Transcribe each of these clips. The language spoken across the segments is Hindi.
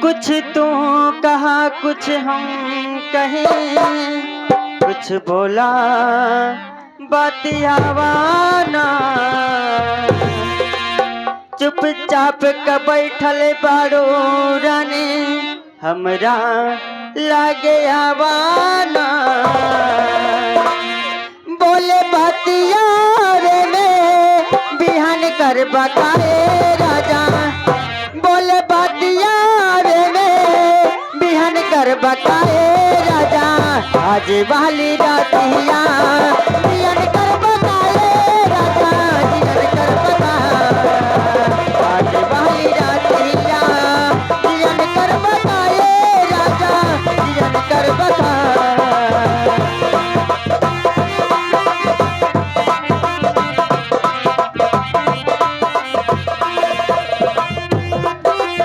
कुछ तू कहा कुछ हम कहें, कुछ बोला बातियावाना। चुपचाप का बैठल बारो रानी, हमरा लागे आवाना। बोले बातिया रे में बिहान कर बकाए राजा, बोले बातिया रे में बिहान कर बकाए राजा। आज वाली रातिया बिहान कर बकाए राजा, बिहान कर बकाए। आज वाली रातिया बिहान कर बकाए राजा, बिहान कर बकाए।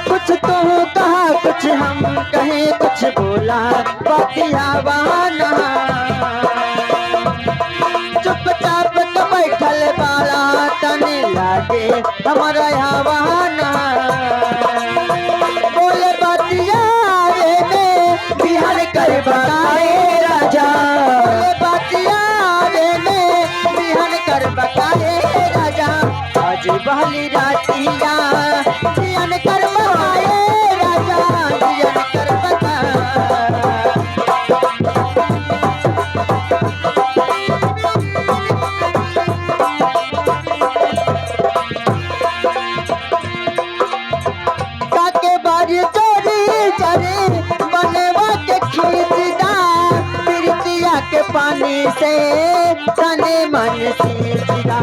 कुछ तो कहा कुछ हम कहे, कुछ बोला बातियावाना। चुपचाप तो बैठल बाला तने लागे हमारा हवाना। बोले बातिया रे में बिहार कर बकाए राजा, बोले बातिया रे में बिहार कर बकाए राजा। आज वाली रातिया बिहान कर बकाए राजा, बिहान कर बकाए। काके बारी चोरी चरे बनवा के खींचदा, प्रीतिया के पानी से तने मन सींचदा।